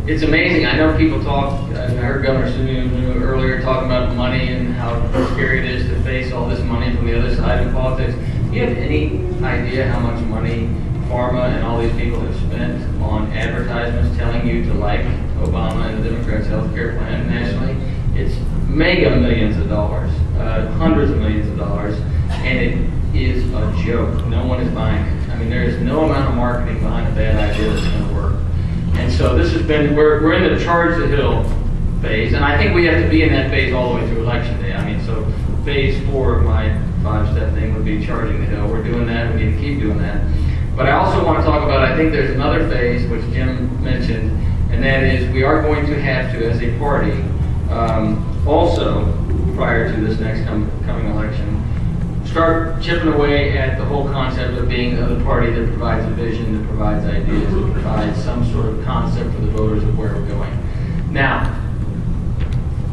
it's amazing. I know people talk, I heard Governor Sununu earlier talking about money and how scary it is to face all this money from the other side in politics. Do you have any idea how much money pharma and all these people have spent on advertisements telling you to like Obama and the Democrats' health care plan nationally? It's mega millions of dollars, hundreds of millions of dollars, and it is a joke. No one is buying it. I mean, there is no amount of marketing behind a bad idea that's going to work. And so this has been, we're in the charge the hill phase, and I think we have to be in that phase all the way through election day. I mean, so phase 4 of my 5-step thing would be charging the hill. We're doing that, we need to keep doing that. But I also want to talk about, I think there's another phase, which Jim mentioned, and that is we are going to have to, as a party, also, prior to this next coming election, start chipping away at the whole concept of being the party that provides a vision, that provides ideas, that provides some sort of concept for the voters of where we're going. Now,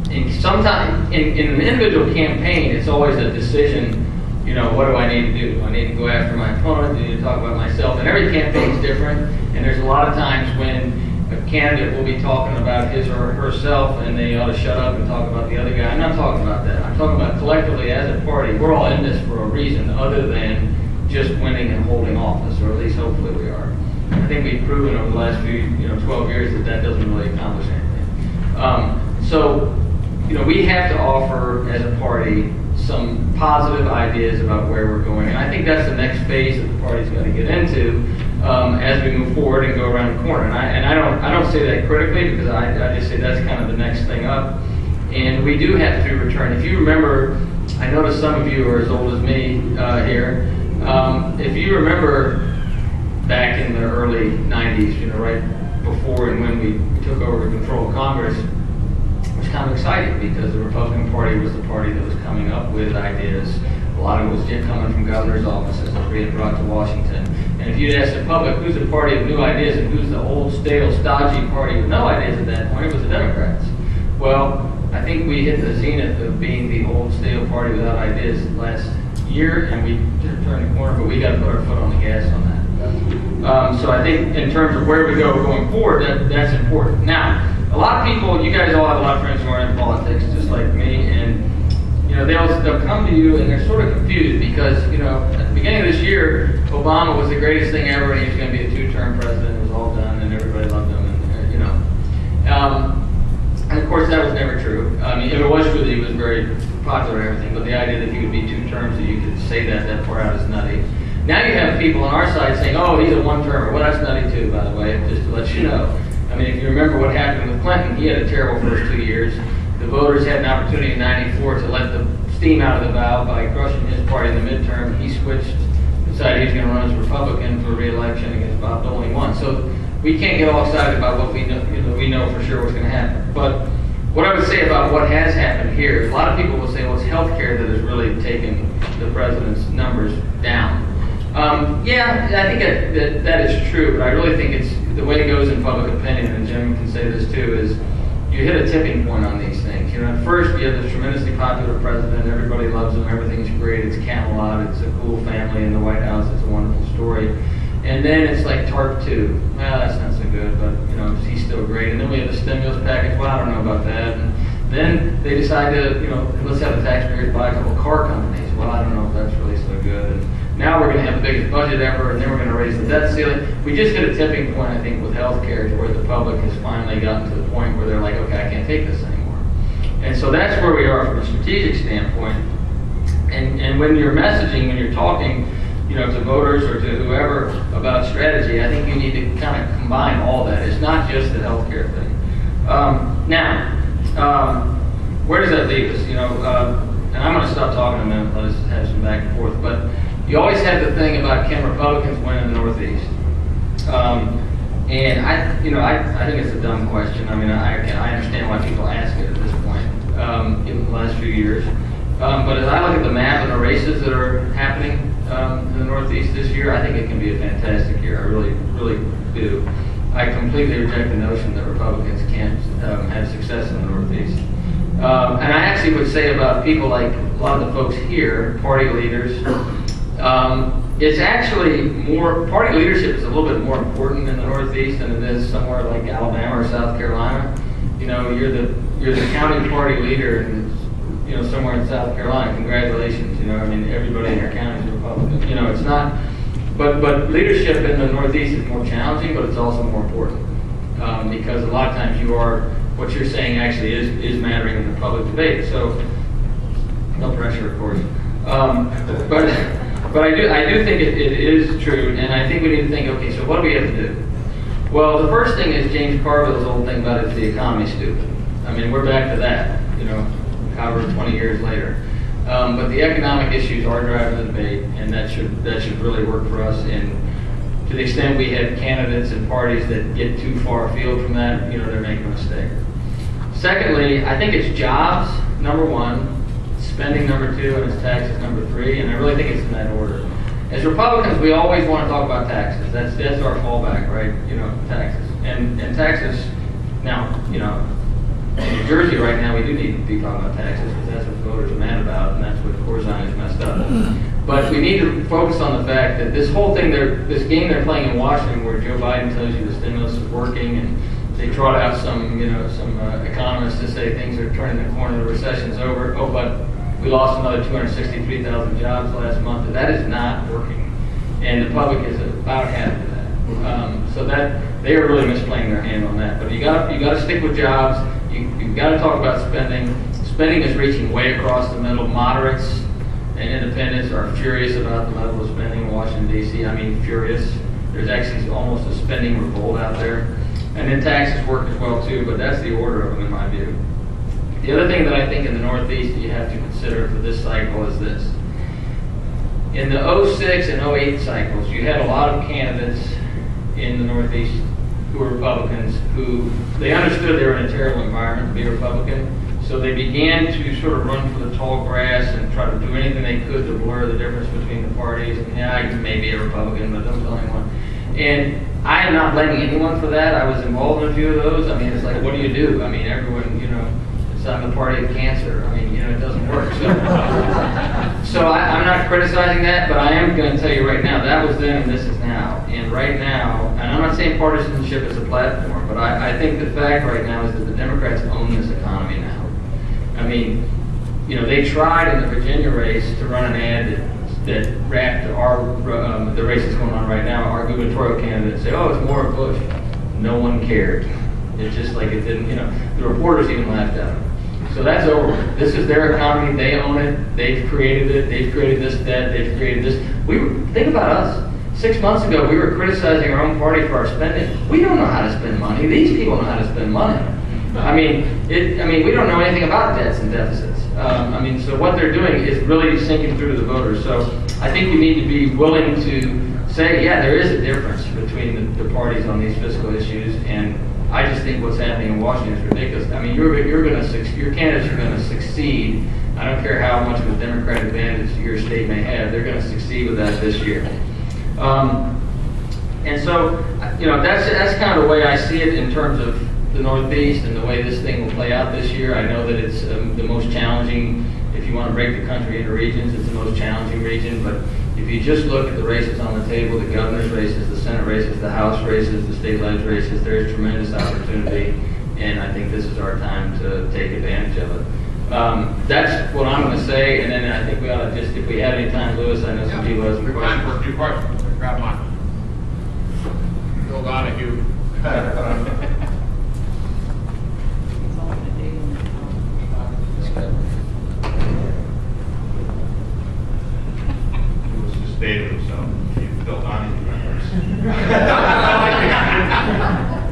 in an individual campaign, it's always a decision, you know, what do I need to do? Do I need to go after my opponent? Do I need to talk about myself? And every campaign is different, and there's a lot of times when a candidate will be talking about his or herself and they ought to shut up and talk about the other guy. I'm not talking about that. I'm talking about collectively as a party, we're all in this for a reason other than just winning and holding office, or at least hopefully we are. I think we've proven over the last few, 12 years that that doesn't really accomplish anything. So, we have to offer as a party some positive ideas about where we're going. And I think that's the next phase that the party's got to get into as we move forward and go around the corner. And I don't say that critically, because I just say that's kind of the next thing up. And we do have to return. If you remember, I noticed some of you are as old as me here. If you remember back in the early 90s, right before and when we took over control of Congress, it was kind of exciting because the Republican Party was the party that was coming up with ideas. A lot of it was coming from governor's offices that were being brought to Washington. And if you'd ask the public who's the party of new ideas and who's the old, stale, stodgy party with no ideas at that point, it was the Democrats. Well, I think we hit the zenith of being the old, stale party without ideas last year, and we turned the corner, but we got to put our foot on the gas on that. So I think in terms of where we go going forward, that's important. Now, a lot of people, you guys all have a lot of friends who are in politics, just like me, and they'll come to you and they're sort of confused because, at the beginning of this year, Obama was the greatest thing ever, and he was going to be a 2-term president. It was all done, and everybody loved him, and of course, that was never true. I mean, if it was true that he was very popular and everything, but the idea that he would be 2 terms, that you could say that far out is nutty. Now you have people on our side saying, oh, he's a 1-termer. Well, that's nutty too, by the way, just to let you know. I mean, if you remember what happened with Clinton, he had a terrible first 2 years. The voters had an opportunity in '94 to let the steam out of the valve by crushing his party in the midterm. He switched, decided he was going to run as a Republican for re-election against Bob Dole, and he won. So we can't get all excited about what we know, we know for sure what's going to happen. But what I would say about what has happened here is a lot of people will say, well, it's healthcare that has really taken the president's numbers down. Yeah, I think that is true, but I really think it's the way it goes in public opinion, and Jim can say this too, is you hit a tipping point on these things. At first you have this tremendously popular president, everybody loves him, everything's great, it's Camelot, it's a cool family in the White House, it's a wonderful story. And then it's like TARP 2. Well, that's not so good, but he's still great. And then we have the stimulus package. Well, I don't know about that. And then they decide to, let's have the taxpayers buy a couple car companies. Well, I don't know if that's really so good. And now we're going to have the biggest budget ever, and then we're going to raise the debt ceiling. We just hit a tipping point, I think, with healthcare, to where the public has finally gotten to the point where they're like, okay, I can't take this anymore. And so that's where we are from a strategic standpoint. And when you're messaging, when you're talking, to voters or to whoever about strategy, I think you need to kind of combine all that. It's not just the healthcare thing. Where does that leave us? And I'm going to stop talking a minute. Let us have some back and forth. But you always have the thing about, can Republicans win in the Northeast? And I think it's a dumb question. I mean, I understand why people ask it at this point in the last few years. But as I look at the map and the races that are happening in the Northeast this year, I think it can be a fantastic year. I really, really do. I completely reject the notion that Republicans can't have success in the Northeast. And I actually would say about people like a lot of the folks here, party leaders, It's actually more, party leadership is a little bit more important in the Northeast than it is somewhere like Alabama or South Carolina. You know, you're the county party leader, and you know, somewhere in South Carolina, congratulations. You know, I mean, everybody in your county is Republican. You know, it's not, but leadership in the Northeast is more challenging, but it's also more important because a lot of times what you're saying actually is mattering in the public debate. So, no pressure, of course. But I do think it is true, and I think we need to think, okay, so what do we have to do? Well, the first thing is James Carville's old thing about is the economy stupid. I mean, we're back to that, you know, however 20 years later. But the economic issues are driving the debate, and that should really work for us. And to the extent we have candidates and parties that get too far afield from that, you know, they're making a mistake. Secondly, I think it's jobs, number one, spending number two, and it's taxes number three, and I really think it's in that order. As Republicans, we always want to talk about taxes. That's our fallback, right? You know, taxes. And taxes, now, you know, in New Jersey right now, we do need to be talking about taxes because that's what voters are mad about, and that's what Corzine has messed up. But we need to focus on the fact that this whole thing, this game they're playing in Washington, where Joe Biden tells you the stimulus is working, and they trot out some economists to say things are turning the corner, the recession's over. Oh, but we lost another 263,000 jobs last month, and that is not working. And the public is about half of that. So that they are really misplaying their hand on that. But you got to stick with jobs. You've got to talk about spending. Spending is reaching way across the middle. Moderates and independents are furious about the level of spending in Washington, D.C. I mean, furious. There's actually almost a spending revolt out there. And then taxes work as well, too, but that's the order of them, in my view. The other thing that I think in the Northeast that you have to consider for this cycle is this. In the 06 and 08 cycles, you had a lot of candidates in the Northeast who were Republicans who, they understood they were in a terrible environment to be a Republican, so they began to sort of run for the tall grass and try to do anything they could to blur the difference between the parties. And yeah, I may be a Republican, but don't tell anyone. And I am not blaming anyone for that. I was involved in a few of those. I mean, it's like, what do you do? I mean, everyone, you know, it's on the party of cancer. I mean, you know, it doesn't work. So I'm not criticizing that, but I am going to tell you right now, that was then and this is now. And right now, and I'm not saying partisanship is a platform, but I think the fact right now is that the Democrats own this economy now. I mean, you know, they tried in the Virginia race to run an ad that wrapped the race that's going on right now, our gubernatorial candidate, say, oh, it's more Bush. No one cared. It's just like it didn't, you know, the reporters even laughed at them. So that's over. This is their economy. They own it. They've created it. They've created this debt. They've created this. Think about us. 6 months ago, we were criticizing our own party for our spending. We don't know how to spend money. These people know how to spend money. I mean, we don't know anything about debts and deficits. So what they're doing is really sinking through to the voters. So I think we need to be willing to say, yeah, there is a difference between the parties on these fiscal issues, and I just think what's happening in Washington is ridiculous. I mean, your candidates are going to succeed. I don't care how much of a Democratic advantage your state may have. They're going to succeed with that this year. And so, you know, that's kind of the way I see it in terms of the Northeast and the way this thing will play out this year. I know that it's the most challenging. If you want to break the country into regions, it's the most challenging region. But if you just look at the races on the table, the governor's races, the Senate races, the House races, the state leg races, there's tremendous opportunity, and I think this is our time to take advantage of it. That's what I'm going to say, and then I think we ought to just, if we have any time, Lewis, I know some people have some questions. Time for a few questions.